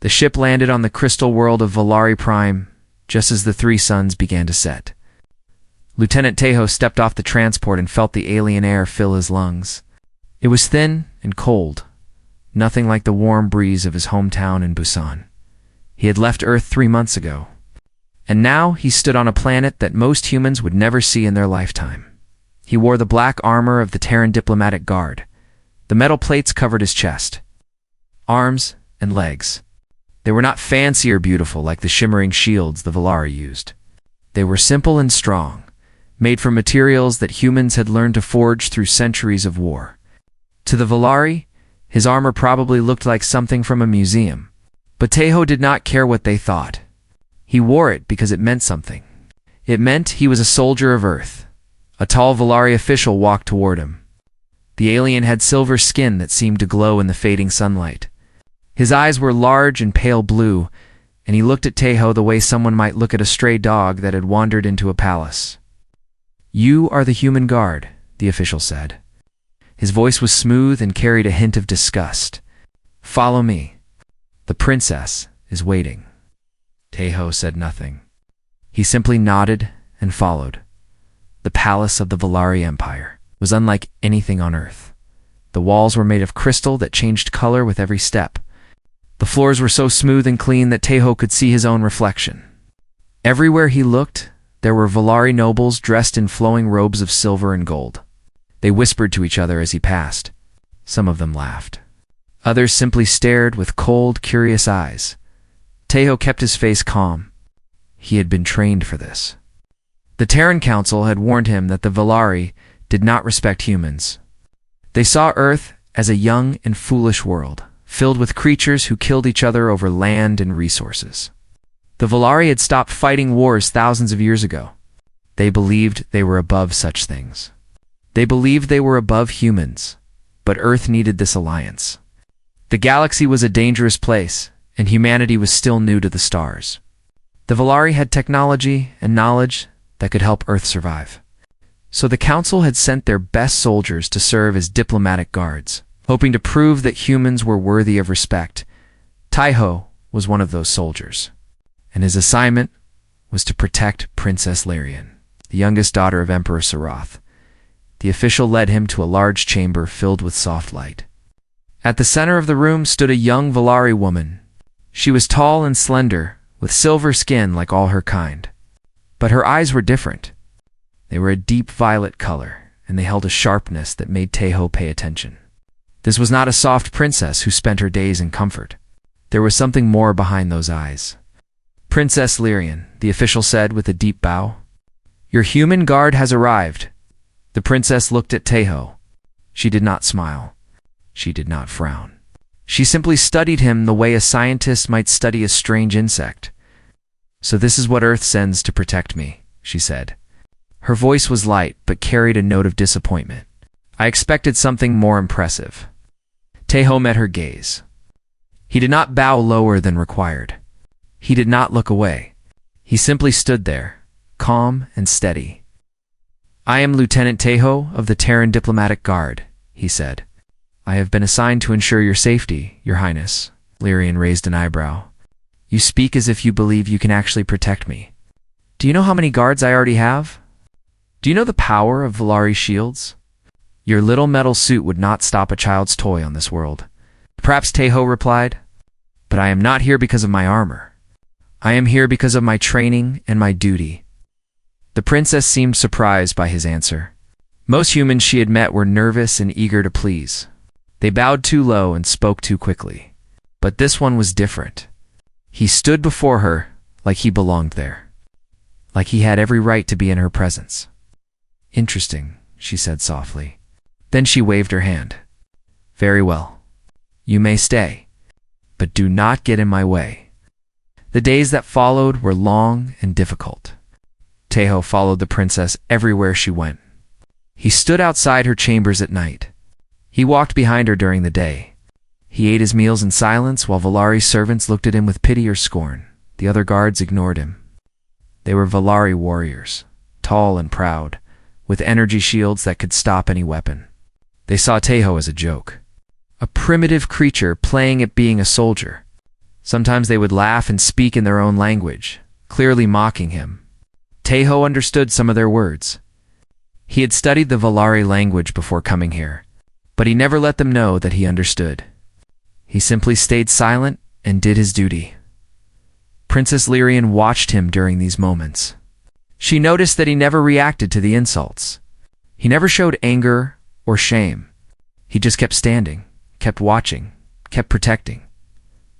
The ship landed on the crystal world of Valari Prime just as the three suns began to set. Lieutenant Tejo stepped off the transport and felt the alien air fill his lungs. It was thin and cold, nothing like the warm breeze of his hometown in Busan. He had left Earth 3 months ago, and now he stood on a planet that most humans would never see in their lifetime. He wore the black armor of the Terran Diplomatic Guard. The metal plates covered his chest, arms, and legs. They were not fancy or beautiful like the shimmering shields the Valari used. They were simple and strong, made from materials that humans had learned to forge through centuries of war. To the Valari, his armor probably looked like something from a museum. But Tejo did not care what they thought. He wore it because it meant something. It meant he was a soldier of Earth. A tall Valari official walked toward him. The alien had silver skin that seemed to glow in the fading sunlight. His eyes were large and pale blue, and he looked at Tejo the way someone might look at a stray dog that had wandered into a palace. "You are the human guard," the official said. His voice was smooth and carried a hint of disgust. "Follow me. The princess is waiting." Tejo said nothing. He simply nodded and followed. The palace of the Valari Empire was unlike anything on Earth. The walls were made of crystal that changed color with every step. The floors were so smooth and clean that Tejo could see his own reflection. Everywhere he looked, there were Valari nobles dressed in flowing robes of silver and gold. They whispered to each other as he passed. Some of them laughed. Others simply stared with cold, curious eyes. Tejo kept his face calm. He had been trained for this. The Terran Council had warned him that the Valari did not respect humans. They saw Earth as a young and foolish world, filled with creatures who killed each other over land and resources. The Valari had stopped fighting wars thousands of years ago. They believed they were above such things. They believed they were above humans, but Earth needed this alliance. The galaxy was a dangerous place, and humanity was still new to the stars. The Valari had technology and knowledge that could help Earth survive. So the Council had sent their best soldiers to serve as diplomatic guards, hoping to prove that humans were worthy of respect. Tejo was one of those soldiers, and his assignment was to protect Princess Lyrian, the youngest daughter of Emperor Sarath. The official led him to a large chamber filled with soft light. At the center of the room stood a young Valari woman. She was tall and slender, with silver skin like all her kind. But her eyes were different. They were a deep violet color, and they held a sharpness that made Tejo pay attention. This was not a soft princess who spent her days in comfort. There was something more behind those eyes. "Princess Lyrian," the official said with a deep bow. "Your human guard has arrived." The princess looked at Tejo. She did not smile. She did not frown. She simply studied him the way a scientist might study a strange insect. "So this is what Earth sends to protect me," she said. Her voice was light but carried a note of disappointment. "I expected something more impressive." Tejo met her gaze. He did not bow lower than required. He did not look away. He simply stood there, calm and steady. "I am Lieutenant Tejo of the Terran Diplomatic Guard," he said. "I have been assigned to ensure your safety, Your Highness." Lyrian raised an eyebrow. "You speak as if you believe you can actually protect me. Do you know how many guards I already have? Do you know the power of Valari shields? Your little metal suit would not stop a child's toy on this world." "Perhaps," Tejo replied, "but I am not here because of my armor. I am here because of my training and my duty." The princess seemed surprised by his answer. Most humans she had met were nervous and eager to please. They bowed too low and spoke too quickly. But this one was different. He stood before her like he belonged there, like he had every right to be in her presence. "Interesting," she said softly. Then she waved her hand. "Very well. You may stay, but do not get in my way." The days that followed were long and difficult. Tejo followed the princess everywhere she went. He stood outside her chambers at night. He walked behind her during the day. He ate his meals in silence while Valari servants looked at him with pity or scorn. The other guards ignored him. They were Valari warriors, tall and proud, with energy shields that could stop any weapon. They saw Tejo as a joke, a primitive creature playing at being a soldier. Sometimes they would laugh and speak in their own language, clearly mocking him. Tejo understood some of their words. He had studied the Valari language before coming here, but he never let them know that he understood. He simply stayed silent and did his duty. Princess Lyrian watched him during these moments. She noticed that he never reacted to the insults. He never showed anger or shame. He just kept standing, kept watching, kept protecting.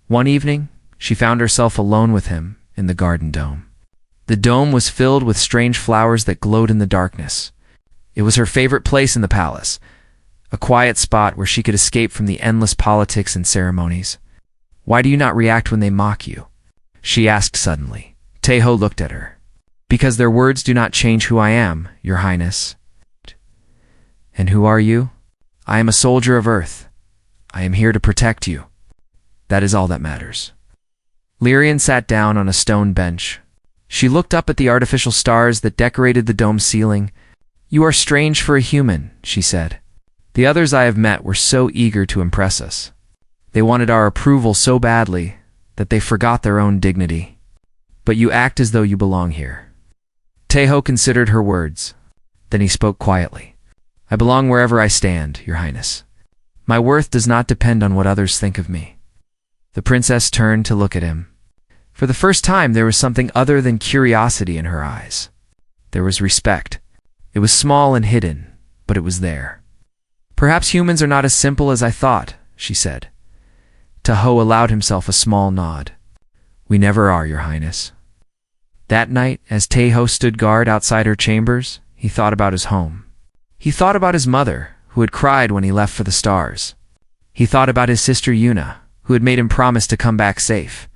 One evening, she found herself alone with him in the garden dome. The dome was filled with strange flowers that glowed in the darkness. It was her favorite place in the palace, a quiet spot where she could escape from the endless politics and ceremonies. "Why do you not react when they mock you?" she asked suddenly. Tejo looked at her. "Because their words do not change who I am, Your Highness." "And who are you?" "I am a soldier of Earth. I am here to protect you. That is all that matters." Lyrian sat down on a stone bench. She looked up at the artificial stars that decorated the dome's ceiling. "You are strange for a human," she said. "The others I have met were so eager to impress us. They wanted our approval so badly that they forgot their own dignity. But you act as though you belong here." Tejo considered her words. Then he spoke quietly. "I belong wherever I stand, Your Highness. My worth does not depend on what others think of me." The princess turned to look at him. For the first time, there was something other than curiosity in her eyes. There was respect. It was small and hidden, but it was there. "Perhaps humans are not as simple as I thought," she said. Tejo allowed himself a small nod. "We never are, Your Highness." That night, as Tejo stood guard outside her chambers, he thought about his home. He thought about his mother, who had cried when he left for the stars. He thought about his sister Yuna, who had made him promise to come back safe.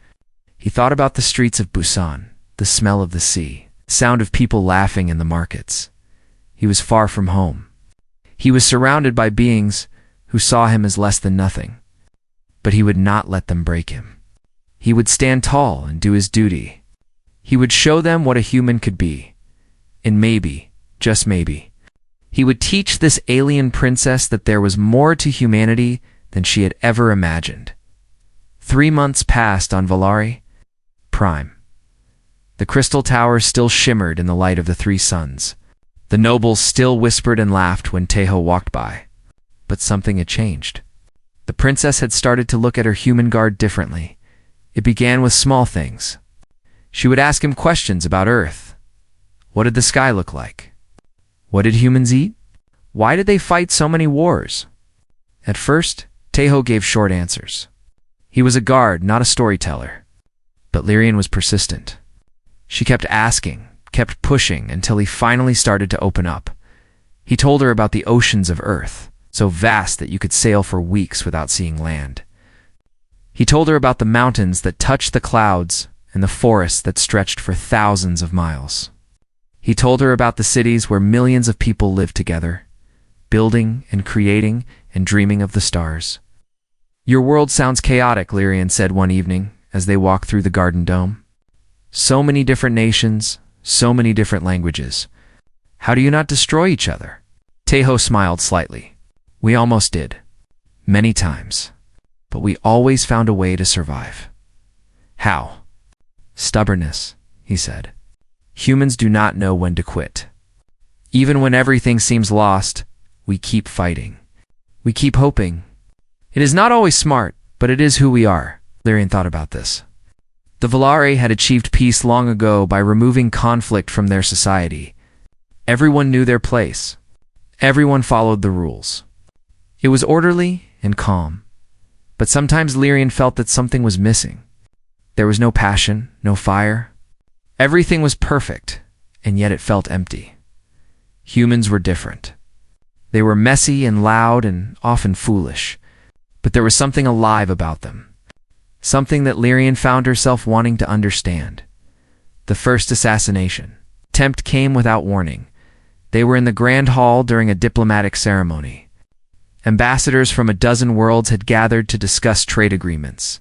He thought about the streets of Busan, the smell of the sea, the sound of people laughing in the markets. He was far from home. He was surrounded by beings who saw him as less than nothing. But he would not let them break him. He would stand tall and do his duty. He would show them what a human could be. And maybe, just maybe, he would teach this alien princess that there was more to humanity than she had ever imagined. 3 months passed on Valari Prime. The crystal towers still shimmered in the light of the 3 suns. The nobles still whispered and laughed when Tejo walked by. But something had changed. The princess had started to look at her human guard differently. It began with small things. She would ask him questions about Earth. What did the sky look like? What did humans eat? Why did they fight so many wars? At first, Tejo gave short answers. He was a guard, not a storyteller. But Lyrian was persistent. She kept asking, kept pushing, until he finally started to open up. He told her about the oceans of Earth, so vast that you could sail for weeks without seeing land. He told her about the mountains that touched the clouds and the forests that stretched for thousands of miles. He told her about the cities where millions of people lived together, building and creating and dreaming of the stars. "Your world sounds chaotic," Lyrian said one evening as they walked through the garden dome. "So many different nations, so many different languages. How do you not destroy each other?" Tejo smiled slightly. "We almost did. Many times. But we always found a way to survive." "How?" "Stubbornness," he said. "Humans do not know when to quit. Even when everything seems lost, we keep fighting. We keep hoping. It is not always smart, but it is who we are." Lyrian thought about this. The Valari had achieved peace long ago by removing conflict from their society. Everyone knew their place. Everyone followed the rules. It was orderly and calm. But sometimes Lyrian felt that something was missing. There was no passion, no fire. Everything was perfect, and yet it felt empty. Humans were different. They were messy and loud and often foolish, but there was something alive about them. Something that Lyrian found herself wanting to understand. The first assassination. Attempt came without warning. They were in the Grand Hall during a diplomatic ceremony. Ambassadors from a dozen worlds had gathered to discuss trade agreements.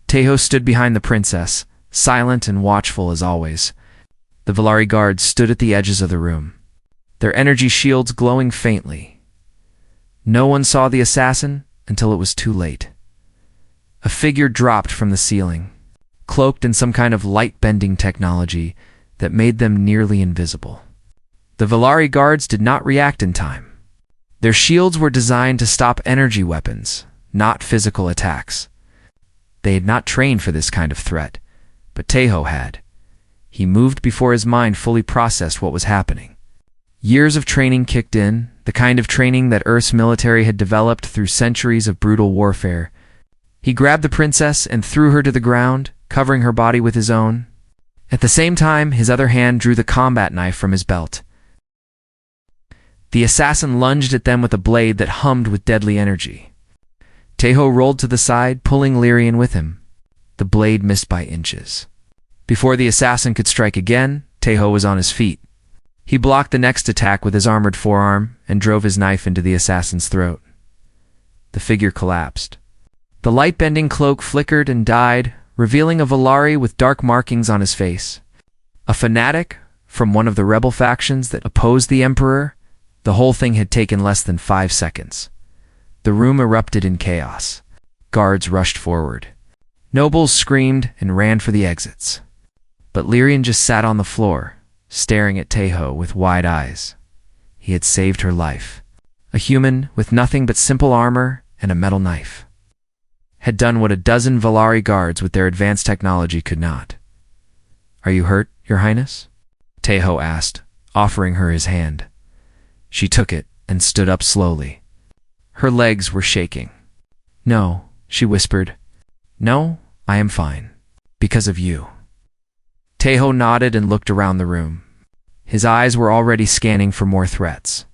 Tejo stood behind the princess, silent and watchful as always. The Valari guards stood at the edges of the room, their energy shields glowing faintly. No one saw the assassin until it was too late. A figure dropped from the ceiling, cloaked in some kind of light-bending technology that made them nearly invisible. The Valari guards did not react in time. Their shields were designed to stop energy weapons, not physical attacks. They had not trained for this kind of threat, but Tejo had. He moved before his mind fully processed what was happening. Years of training kicked in, the kind of training that Earth's military had developed through centuries of brutal warfare. He grabbed the princess and threw her to the ground, covering her body with his own. At the same time, his other hand drew the combat knife from his belt. The assassin lunged at them with a blade that hummed with deadly energy. Tejo rolled to the side, pulling Lyrian with him. The blade missed by inches. Before the assassin could strike again, Tejo was on his feet. He blocked the next attack with his armored forearm and drove his knife into the assassin's throat. The figure collapsed. The light-bending cloak flickered and died, revealing a Valari with dark markings on his face. A fanatic from one of the rebel factions that opposed the Emperor. The whole thing had taken less than 5 seconds. The room erupted in chaos. Guards rushed forward. Nobles screamed and ran for the exits. But Lyrian just sat on the floor, staring at Tejo with wide eyes. He had saved her life. A human with nothing but simple armor and a metal knife had done what a dozen Valari guards with their advanced technology could not. "Are you hurt, Your Highness?" Tejo asked, offering her his hand. She took it and stood up slowly. Her legs were shaking. "No," she whispered. "No, I am fine. Because of you." Tejo nodded and looked around the room. His eyes were already scanning for more threats.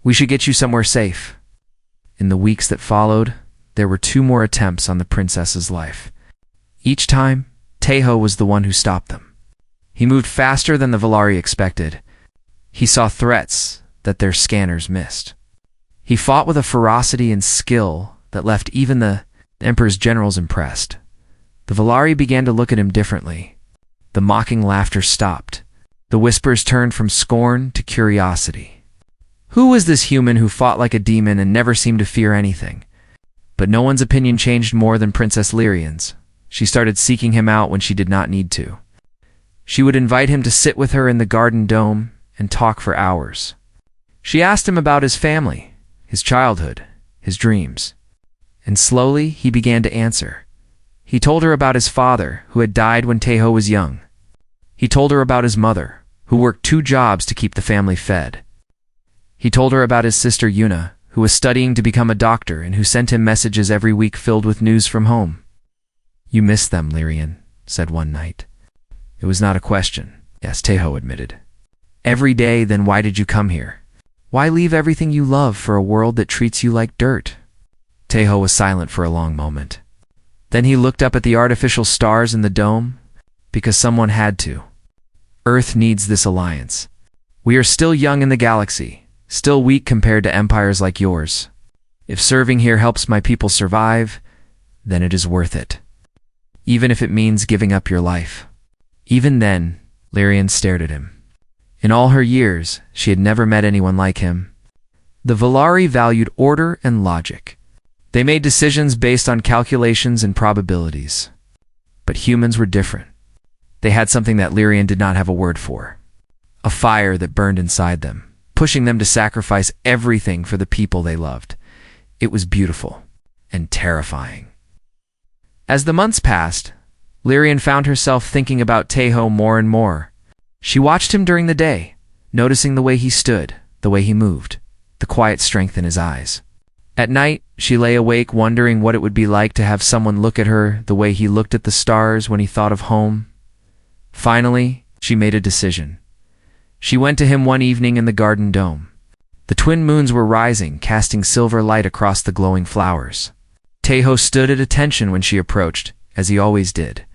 "We should get you somewhere safe." In the weeks that followed, there were 2 more attempts on the princess's life. Each time, Tejo was the one who stopped them. He moved faster than the Valari expected. He saw threats that their scanners missed. He fought with a ferocity and skill that left even the Emperor's generals impressed. The Valari began to look at him differently. The mocking laughter stopped. The whispers turned from scorn to curiosity. Who was this human who fought like a demon and never seemed to fear anything? But no one's opinion changed more than Princess Lyrian's. She started seeking him out when she did not need to. She would invite him to sit with her in the garden dome and talk for hours. She asked him about his family, his childhood, his dreams. And slowly he began to answer. He told her about his father, who had died when Tejo was young. He told her about his mother, who worked 2 jobs to keep the family fed. He told her about his sister Yuna, who was studying to become a doctor and who sent him messages every week filled with news from home. "You miss them, Lyrian," said one night. It was not a question. Yes, Tejo admitted. "Every day, then why did you come here? Why leave everything you love for a world that treats you like dirt?" Tejo was silent for a long moment. Then he looked up at the artificial stars in the dome, because someone had to. Earth needs this alliance. We are still young in the galaxy, still weak compared to empires like yours. If serving here helps my people survive, then it is worth it. Even if it means giving up your life. Even then, Lyrian stared at him. In all her years, she had never met anyone like him. The Valari valued order and logic. They made decisions based on calculations and probabilities. But humans were different. They had something that Lyrian did not have a word for. A fire that burned inside them, pushing them to sacrifice everything for the people they loved. It was beautiful and terrifying. As the months passed, Lyrian found herself thinking about Tejo more and more. She watched him during the day, noticing the way he stood, the way he moved, the quiet strength in his eyes. At night, she lay awake wondering what it would be like to have someone look at her the way he looked at the stars when he thought of home. Finally, she made a decision. She went to him one evening in the garden dome. The twin moons were rising, casting silver light across the glowing flowers. Tejo stood at attention when she approached, as he always did.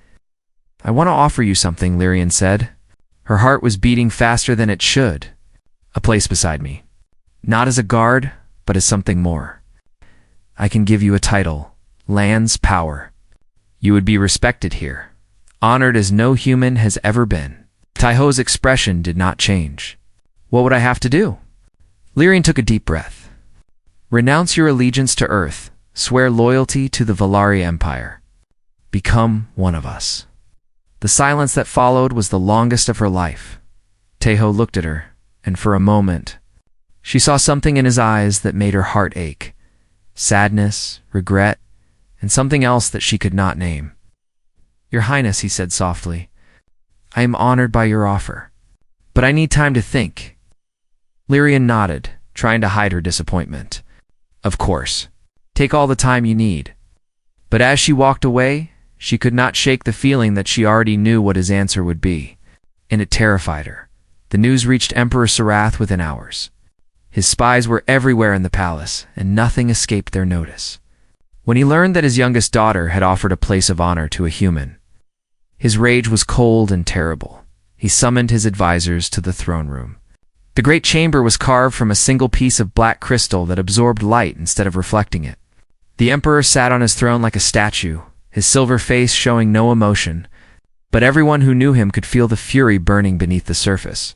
"I want to offer you something," Lyrian said. Her heart was beating faster than it should. "A place beside me. Not as a guard, but as something more. I can give you a title, lands, power. You would be respected here, honored as no human has ever been." Tejo's expression did not change. "What would I have to do?" Lyrian took a deep breath. "Renounce your allegiance to Earth. Swear loyalty to the Valari Empire. Become one of us." The silence that followed was the longest of her life. Taeho looked at her, and for a moment, she saw something in his eyes that made her heart ache. Sadness, regret, and something else that she could not name. "Your Highness," he said softly, "I am honored by your offer, but I need time to think." Lyrian nodded, trying to hide her disappointment. "Of course. Take all the time you need." But as she walked away, she could not shake the feeling that she already knew what his answer would be, and it terrified her. The news reached Emperor Sarath within hours. His spies were everywhere in the palace, and nothing escaped their notice. When he learned that his youngest daughter had offered a place of honor to a human, his rage was cold and terrible. He summoned his advisors to the throne room. The great chamber was carved from a single piece of black crystal that absorbed light instead of reflecting it. The emperor sat on his throne like a statue, his silver face showing no emotion, but everyone who knew him could feel the fury burning beneath the surface.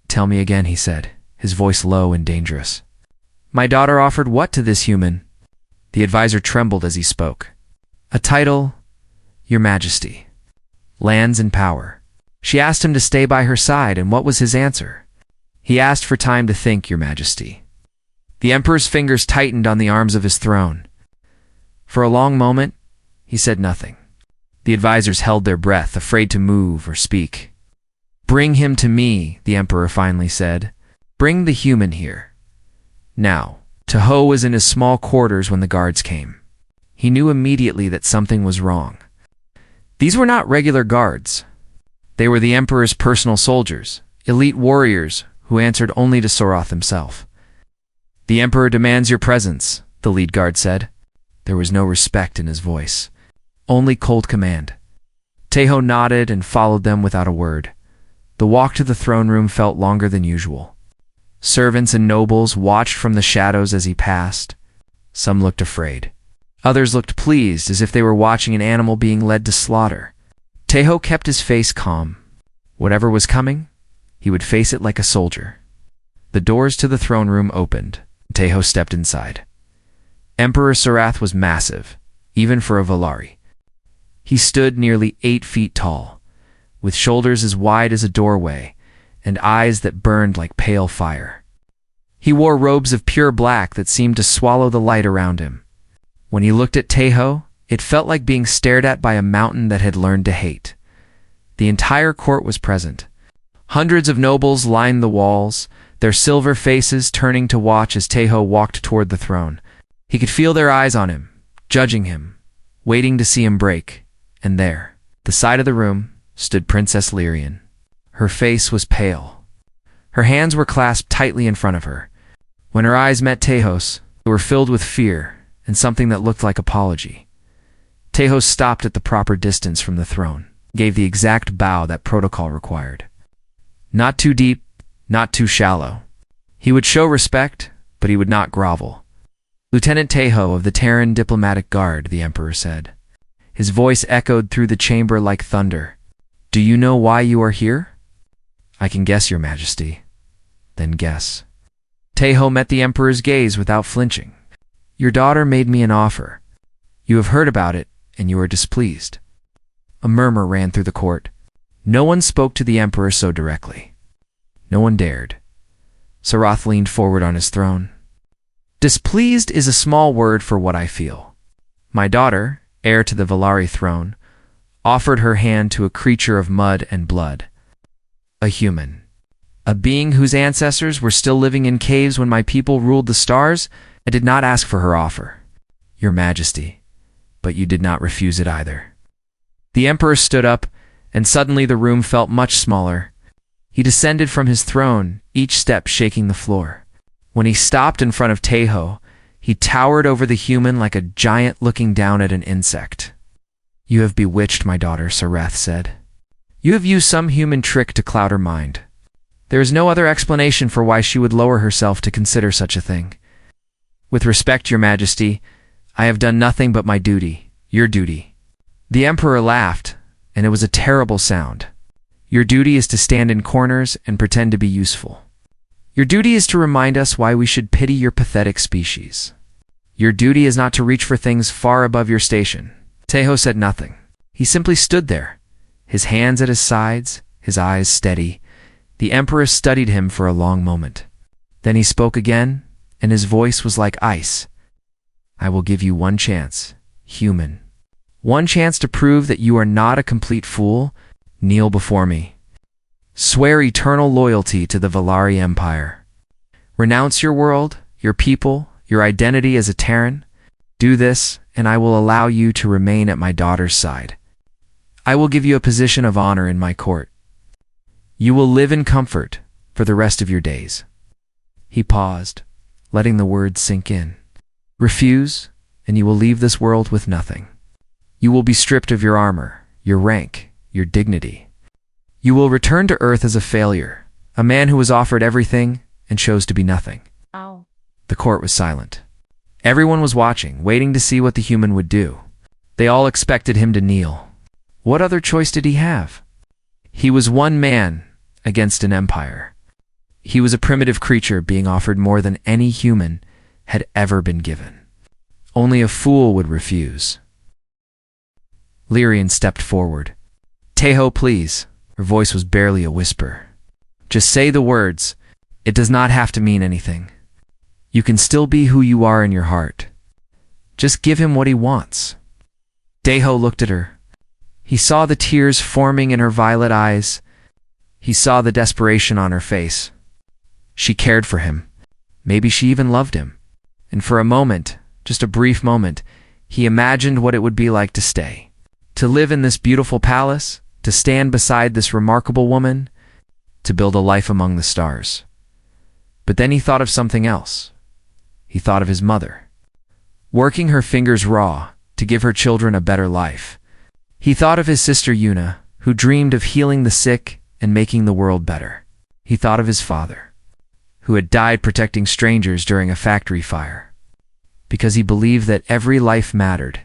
"Tell me again," he said, his voice low and dangerous. "My daughter offered what to this human?" The advisor trembled as he spoke. "A title, Your Majesty. Lands and power." She asked him to stay by her side, and what was his answer? "He asked for time to think, Your Majesty." The emperor's fingers tightened on the arms of his throne. For a long moment, he said nothing. The advisors held their breath, afraid to move or speak. "Bring him to me," the emperor finally said. "Bring the human here." Now, Taeho was in his small quarters when the guards came. He knew immediately that something was wrong. These were not regular guards. They were the emperor's personal soldiers, elite warriors who answered only to Sarath himself. "The emperor demands your presence," the lead guard said. There was no respect in his voice, only cold command. Taeho nodded and followed them without a word. The walk to the throne room felt longer than usual. Servants and nobles watched from the shadows as he passed. Some looked afraid. Others looked pleased, as if they were watching an animal being led to slaughter. Taeho kept his face calm. Whatever was coming, he would face it like a soldier. The doors to the throne room opened. Taeho stepped inside. Emperor Sarath was massive, even for a Valari. He stood nearly 8 feet tall, with shoulders as wide as a doorway, and eyes that burned like pale fire. He wore robes of pure black that seemed to swallow the light around him. When he looked at Taeho, it felt like being stared at by a mountain that had learned to hate. The entire court was present. Hundreds of nobles lined the walls, their silver faces turning to watch as Taeho walked toward the throne. He could feel their eyes on him, judging him, waiting to see him break. And there, the side of the room, stood Princess Lyrian. Her face was pale. Her hands were clasped tightly in front of her. When her eyes met Taeho's, they were filled with fear and something that looked like apology. Taeho stopped at the proper distance from the throne, gave the exact bow that protocol required. Not too deep, not too shallow. He would show respect, but he would not grovel. "Lieutenant Taeho of the Terran Diplomatic Guard," the Emperor said. His voice echoed through the chamber like thunder. "Do you know why you are here?" "I can guess, Your Majesty." "Then guess." Taeho met the Emperor's gaze without flinching. "Your daughter made me an offer. You have heard about it, and you are displeased." A murmur ran through the court. No one spoke to the Emperor so directly. No one dared. Sarath leaned forward on his throne. "Displeased is a small word for what I feel. My daughter, heir to the Valari throne, offered her hand to a creature of mud and blood. A human. A being whose ancestors were still living in caves when my people ruled the stars. I did not ask for her offer, Your Majesty, but you did not refuse it either." The Emperor stood up, and suddenly the room felt much smaller. He descended from his throne, each step shaking the floor. When he stopped in front of Taeho, he towered over the human like a giant looking down at an insect. "You have bewitched my daughter," Sarath said. "You have used some human trick to cloud her mind. There is no other explanation for why she would lower herself to consider such a thing. With respect, Your Majesty, I have done nothing but my duty, your duty." The Emperor laughed, and it was a terrible sound. "Your duty is to stand in corners and pretend to be useful. Your duty is to remind us why we should pity your pathetic species. Your duty is not to reach for things far above your station. Taeho said nothing. He simply stood there, his hands at his sides, his eyes steady. The emperor studied him for a long moment. Then he spoke again, and his voice was like ice. I will give you one chance, human. One chance to prove that you are not a complete fool. Kneel before me. Swear eternal loyalty to the Valari Empire. Renounce your world, your people, your identity as a Terran. Do this, and I will allow you to remain at my daughter's side. I will give you a position of honor in my court. You will live in comfort for the rest of your days. He paused, letting the words sink in. Refuse, and you will leave this world with nothing. You will be stripped of your armor, your rank, your dignity. You will return to Earth as a failure, a man who was offered everything and chose to be nothing. Ow. The court was silent. Everyone was watching, waiting to see what the human would do. They all expected him to kneel. What other choice did he have? He was one man against an empire. He was a primitive creature being offered more than any human had ever been given. Only a fool would refuse. Lyrian stepped forward. Taeho, please. Her voice was barely a whisper. Just say the words. It does not have to mean anything. You can still be who you are in your heart. Just give him what he wants. Taeho looked at her. He saw the tears forming in her violet eyes. He saw the desperation on her face. She cared for him. Maybe she even loved him. And for a moment, just a brief moment, he imagined what it would be like to stay. To live in this beautiful palace, to stand beside this remarkable woman, to build a life among the stars. But then he thought of something else. He thought of his mother, working her fingers raw to give her children a better life. He thought of his sister Yuna, who dreamed of healing the sick and making the world better. He thought of his father, who had died protecting strangers during a factory fire. Because he believed that every life mattered,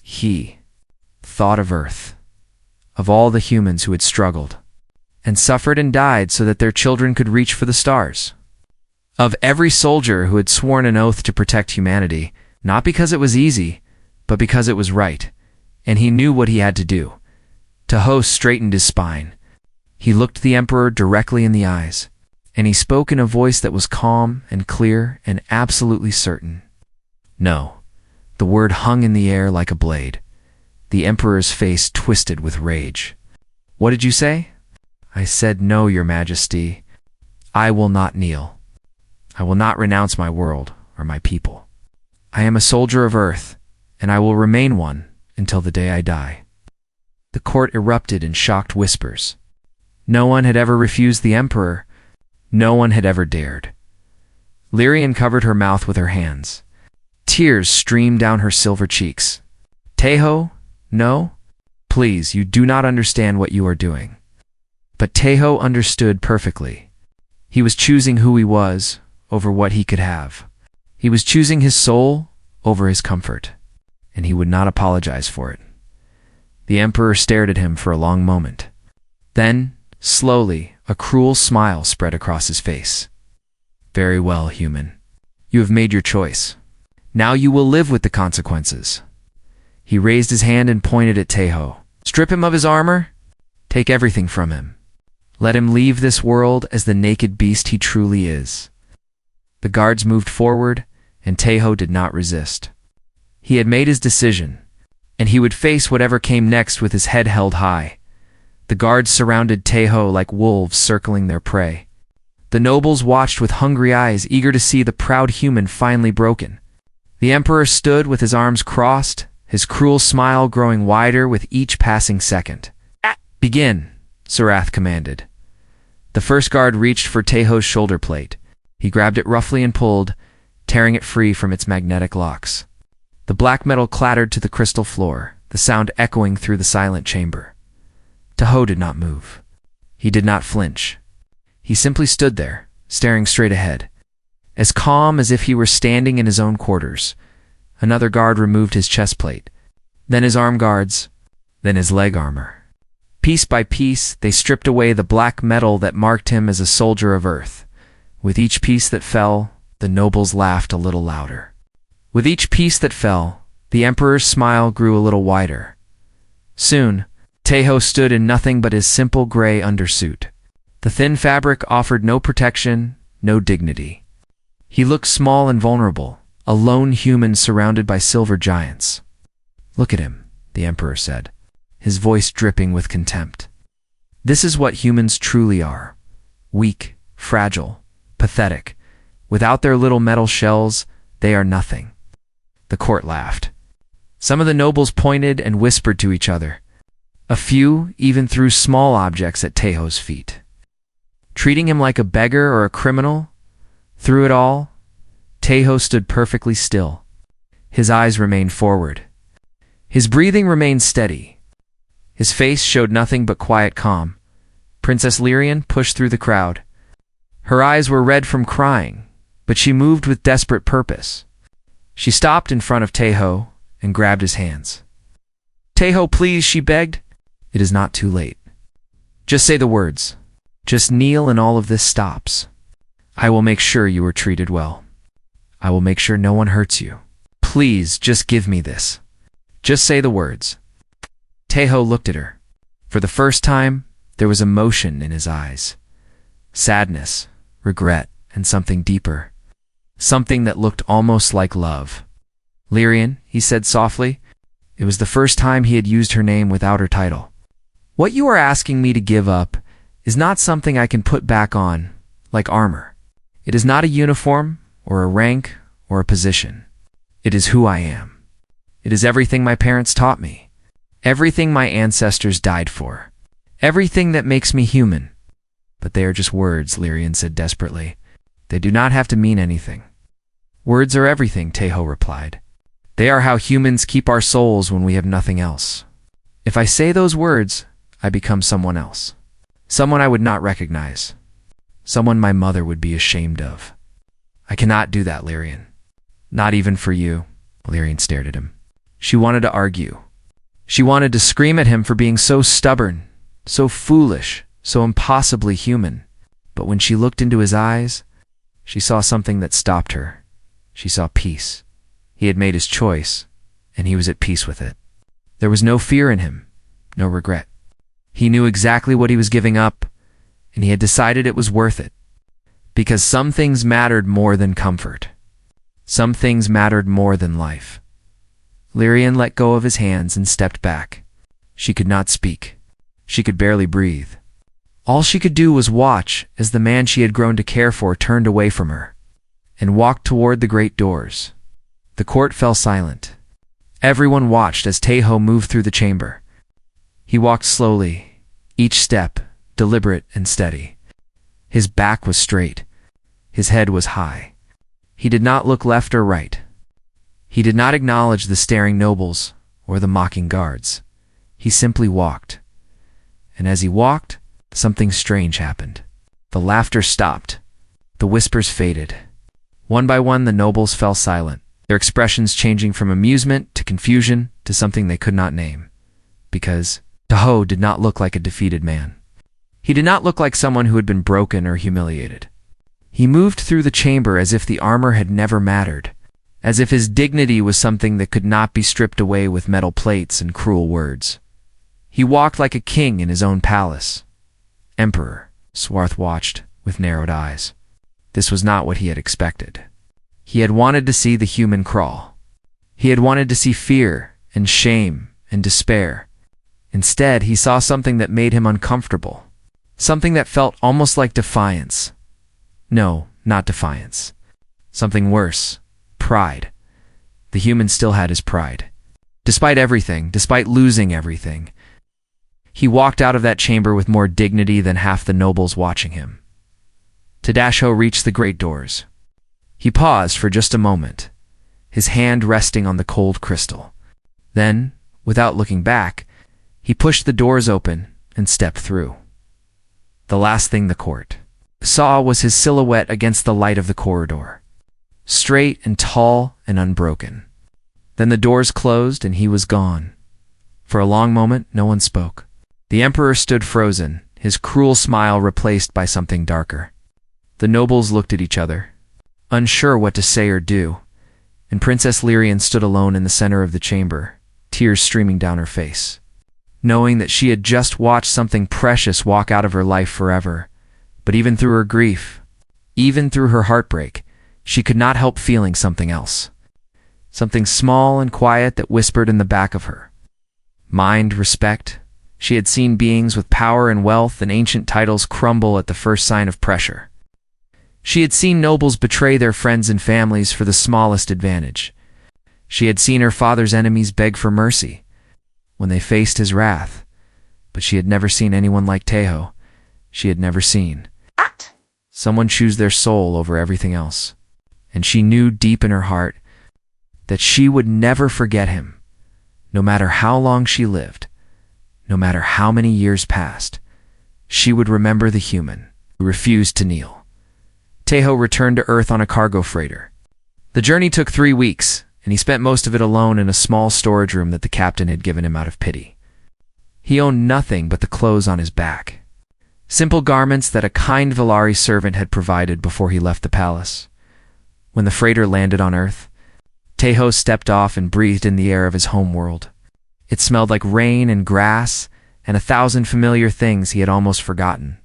he thought of Earth, of all the humans who had struggled and suffered and died so that their children could reach for the stars. Of every soldier who had sworn an oath to protect humanity, not because it was easy, but because it was right, and he knew what he had to do. Taeho straightened his spine. He looked the emperor directly in the eyes, and he spoke in a voice that was calm and clear and absolutely certain. No. The word hung in the air like a blade. The emperor's face twisted with rage. What did you say? I said no, your majesty. I will not kneel. I will not renounce my world or my people. I am a soldier of Earth, and I will remain one until the day I die. The court erupted in shocked whispers. No one had ever refused the emperor. No one had ever dared. Lyrian covered her mouth with her hands. Tears streamed down her silver cheeks. Taeho, no? Please, you do not understand what you are doing. But Taeho understood perfectly. He was choosing who he was over what he could have. He was choosing his soul over his comfort, and he would not apologize for it. The emperor stared at him for a long moment. Then, slowly, a cruel smile spread across his face. Very well, human. You have made your choice. Now you will live with the consequences. He raised his hand and pointed at Taeho. Strip him of his armor. Take everything from him. Let him leave this world as the naked beast he truly is. The guards moved forward, and Taeho did not resist. He had made his decision, and he would face whatever came next with his head held high. The guards surrounded Taeho like wolves circling their prey. The nobles watched with hungry eyes, eager to see the proud human finally broken. The emperor stood with his arms crossed, his cruel smile growing wider with each passing second. Begin, Sarath commanded. The first guard reached for Taeho's shoulder plate. He grabbed it roughly and pulled, tearing it free from its magnetic locks. The black metal clattered to the crystal floor, the sound echoing through the silent chamber. Taeho did not move. He did not flinch. He simply stood there, staring straight ahead, as calm as if he were standing in his own quarters. Another guard removed his chest plate, then his arm guards, then his leg armor. Piece by piece, they stripped away the black metal that marked him as a soldier of Earth. With each piece that fell, the nobles laughed a little louder. With each piece that fell, The emperor's smile grew a little wider. Soon, Taeho stood in nothing but his simple gray undersuit. The thin fabric offered no protection, no dignity. He looked small and vulnerable, a lone human surrounded by silver giants. "Look at him," the emperor said, his voice dripping with contempt. "This is what humans truly are. Weak, fragile, pathetic. Without their little metal shells, they are nothing." The court laughed. Some of the nobles pointed and whispered to each other. A few even threw small objects at Taeho's feet. Treating him like a beggar or a criminal, through it all, Taeho stood perfectly still. His eyes remained forward. His breathing remained steady. His face showed nothing but quiet calm. Princess Lyrian pushed through the crowd. Her eyes were red from crying, but she moved with desperate purpose. She stopped in front of Taeho and grabbed his hands. "Taeho, please," she begged. "It is not too late. Just say the words. Just kneel and all of this stops. I will make sure you are treated well. I will make sure no one hurts you. Please, just give me this. Just say the words." Taeho looked at her. For the first time, there was emotion in his eyes. Sadness, regret, and something deeper. Something that looked almost like love. "Lyrian," he said softly. It was the first time he had used her name without her title. "What you are asking me to give up is not something I can put back on, like armor. It is not a uniform, or a rank, or a position. It is who I am. It is everything my parents taught me. Everything my ancestors died for. Everything that makes me human." "But they are just words," Lyrian said desperately. "They do not have to mean anything." "Words are everything," Taeho replied. "They are how humans keep our souls when we have nothing else. If I say those words, I become someone else. Someone I would not recognize. Someone my mother would be ashamed of. I cannot do that, Lyrian. Not even for you." Lyrian stared at him. She wanted to argue. She wanted to scream at him for being so stubborn, so foolish, so impossibly human. But when she looked into his eyes, she saw something that stopped her. She saw peace. He had made his choice, and he was at peace with it. There was no fear in him, no regret. He knew exactly what he was giving up, and he had decided it was worth it. Because some things mattered more than comfort. Some things mattered more than life. Lyrian let go of his hands and stepped back. She could not speak. She could barely breathe. All she could do was watch as the man she had grown to care for turned away from her and walked toward the great doors. The court fell silent. Everyone watched as Taeho moved through the chamber. He walked slowly, each step deliberate and steady. His back was straight. His head was high. He did not look left or right. He did not acknowledge the staring nobles or the mocking guards. He simply walked. And as he walked, something strange happened. The laughter stopped. The whispers faded. One by one, the nobles fell silent, their expressions changing from amusement to confusion to something they could not name. Because Taeho did not look like a defeated man. He did not look like someone who had been broken or humiliated. He moved through the chamber as if the armor had never mattered, as if his dignity was something that could not be stripped away with metal plates and cruel words. He walked like a king in his own palace. Emperor, Swarth watched with narrowed eyes. This was not what he had expected. He had wanted to see the human crawl. He had wanted to see fear and shame and despair. Instead, he saw something that made him uncomfortable. Something that felt almost like defiance. No, not defiance. Something worse. Pride. The human still had his pride. Despite everything, despite losing everything, he walked out of that chamber with more dignity than half the nobles watching him. Tadasho reached the great doors. He paused for just a moment, his hand resting on the cold crystal. Then, without looking back, he pushed the doors open and stepped through. The last thing the court saw was his silhouette against the light of the corridor, straight and tall and unbroken. Then the doors closed and he was gone. For a long moment, no one spoke. The emperor stood frozen, his cruel smile replaced by something darker. The nobles looked at each other, unsure what to say or do, and Princess Lyrian stood alone in the center of the chamber, tears streaming down her face. Knowing that she had just watched something precious walk out of her life forever, but even through her grief, even through her heartbreak, she could not help feeling something else. Something small and quiet that whispered in the back of her mind respect. She had seen beings with power and wealth and ancient titles crumble at the first sign of pressure. She had seen nobles betray their friends and families for the smallest advantage. She had seen her father's enemies beg for mercy when they faced his wrath, but she had never seen anyone like Tejo. She had never seen someone choose their soul over everything else. And she knew deep in her heart that she would never forget him, no matter how long she lived, no matter how many years passed. She would remember the human who refused to kneel. Tejo returned to Earth on a cargo freighter. The journey took 3 weeks, and he spent most of it alone in a small storage room that the captain had given him out of pity. He owned nothing but the clothes on his back, simple garments that a kind Valari servant had provided before he left the palace. When the freighter landed on Earth, Tejo stepped off and breathed in the air of his home world. It smelled like rain and grass and 1,000 familiar things he had almost forgotten.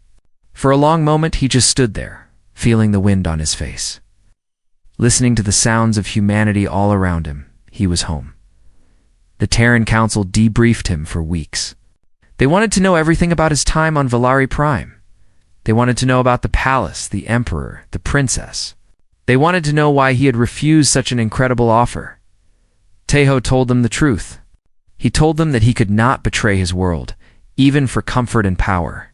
For a long moment he just stood there, feeling the wind on his face. Listening to the sounds of humanity all around him, he was home. The Terran Council debriefed him for weeks. They wanted to know everything about his time on Valari Prime. They wanted to know about the palace, the emperor, the princess. They wanted to know why he had refused such an incredible offer. Tejo told them the truth. He told them that he could not betray his world, even for comfort and power.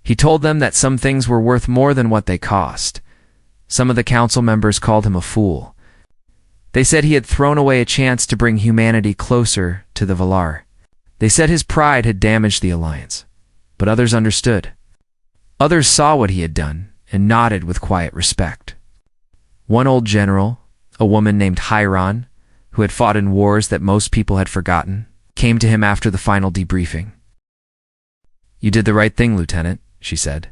He told them that some things were worth more than what they cost. Some of the council members called him a fool. They said he had thrown away a chance to bring humanity closer to the Valar. They said his pride had damaged the alliance, but others understood. Others saw what he had done and nodded with quiet respect. One old general, a woman named Hyron, who had fought in wars that most people had forgotten, came to him after the final debriefing. "You did the right thing, Lieutenant," she said.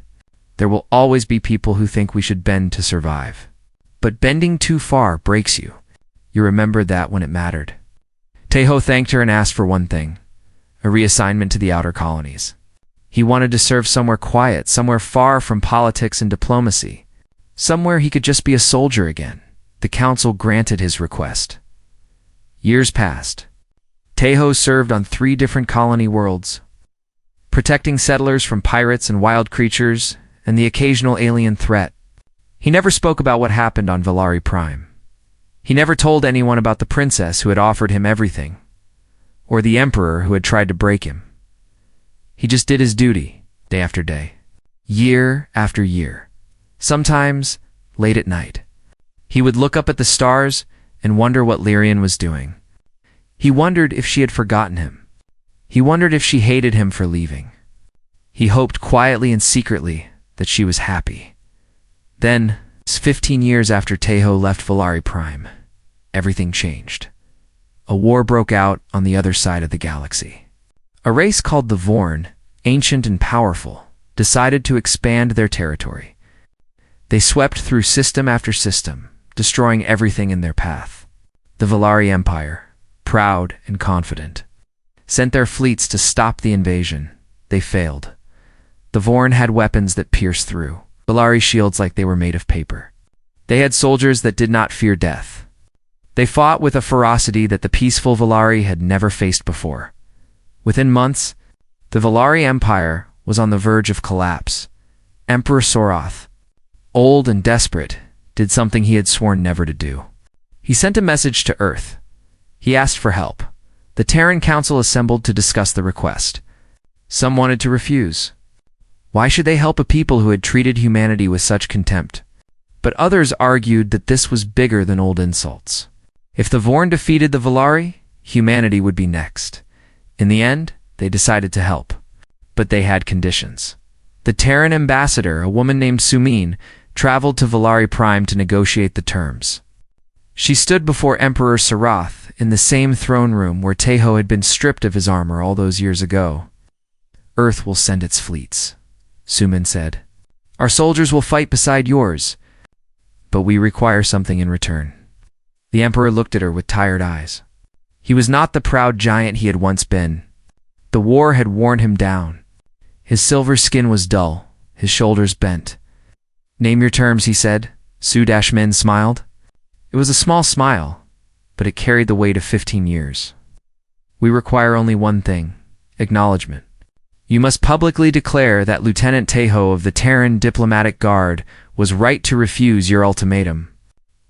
"There will always be people who think we should bend to survive. But bending too far breaks you. You remembered that when it mattered." Tejo thanked her and asked for one thing: a reassignment to the outer colonies. He wanted to serve somewhere quiet, somewhere far from politics and diplomacy, somewhere he could just be a soldier again. The council granted his request. Years passed. Tejo served on 3 different colony worlds, protecting settlers from pirates and wild creatures and the occasional alien threat. He never spoke about what happened on Valari Prime. He never told anyone about the princess who had offered him everything, or the emperor who had tried to break him. He just did his duty, day after day, year after year. Sometimes, late at night, he would look up at the stars and wonder what Lyrian was doing. He wondered if she had forgotten him. He wondered if she hated him for leaving. He hoped quietly and secretly that she was happy. Then, 15 years after Tejo left Valari Prime, everything changed. A war broke out on the other side of the galaxy. A race called the Vorn, ancient and powerful, decided to expand their territory. They swept through system after system, destroying everything in their path. The Valari Empire, proud and confident, sent their fleets to stop the invasion. They failed. The Vorn had weapons that pierced through Valari shields like they were made of paper. They had soldiers that did not fear death. They fought with a ferocity that the peaceful Valari had never faced before. Within months, the Valari Empire was on the verge of collapse. Emperor Soroth, old and desperate, did something he had sworn never to do. He sent a message to Earth. He asked for help. The Terran Council assembled to discuss the request. Some wanted to refuse. Why should they help a people who had treated humanity with such contempt? But others argued that this was bigger than old insults. If the Vorn defeated the Valari, humanity would be next. In the end, they decided to help. But they had conditions. The Terran ambassador, a woman named Sumin, traveled to Valari Prime to negotiate the terms. She stood before Emperor Soroth in the same throne room where Tejo had been stripped of his armor all those years ago. "Earth will send its fleets," Sumin said. "Our soldiers will fight beside yours, but we require something in return." The emperor looked at her with tired eyes. He was not the proud giant he had once been. The war had worn him down. His silver skin was dull, his shoulders bent. "Name your terms," he said. Su-Min smiled. It was a small smile, but it carried the weight of 15 years. "We require only one thing: acknowledgement. You must publicly declare that Lieutenant Taeho of the Terran Diplomatic Guard was right to refuse your ultimatum.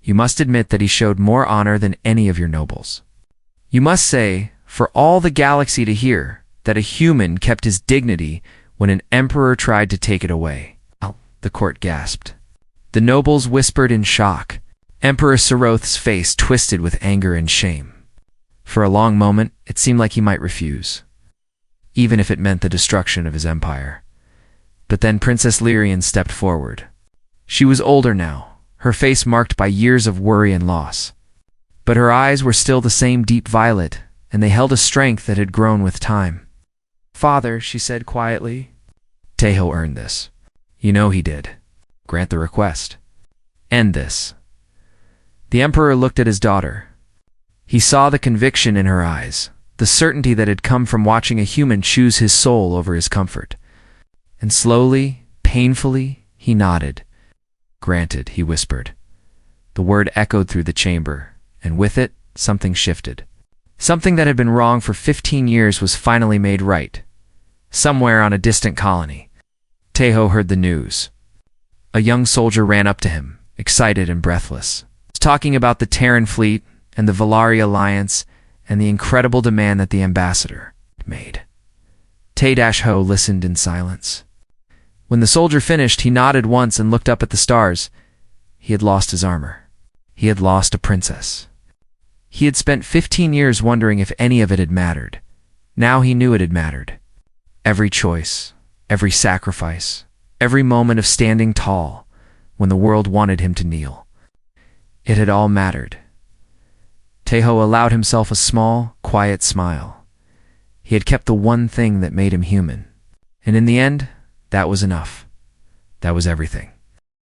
You must admit that he showed more honor than any of your nobles. You must say, for all the galaxy to hear, that a human kept his dignity when an emperor tried to take it away." The court gasped. The nobles whispered in shock. Emperor Saroth's face twisted with anger and shame. For a long moment, it seemed like he might refuse, even if it meant the destruction of his empire. But then Princess Lyrian stepped forward. She was older now, her face marked by years of worry and loss. But her eyes were still the same deep violet, and they held a strength that had grown with time. "Father," she said quietly. "Taeho earned this. You know he did. Grant the request. End this." The emperor looked at his daughter. He saw the conviction in her eyes, the certainty that had come from watching a human choose his soul over his comfort. And slowly, painfully, he nodded. "Granted," he whispered. The word echoed through the chamber, and with it, something shifted. Something that had been wrong for 15 years was finally made right. Somewhere on a distant colony. Taeho heard the news. A young soldier ran up to him, excited and breathless. He was talking about the Terran fleet and the Valari alliance and the incredible demand that the ambassador made. Tae-Ho listened in silence. When the soldier finished, he nodded once and looked up at the stars. He had lost his armor. He had lost a princess. He had spent 15 years wondering if any of it had mattered. Now he knew it had mattered. Every choice, every sacrifice, every moment of standing tall when the world wanted him to kneel. It had all mattered. Taeho allowed himself a small, quiet smile. He had kept the one thing that made him human. And in the end, that was enough. That was everything.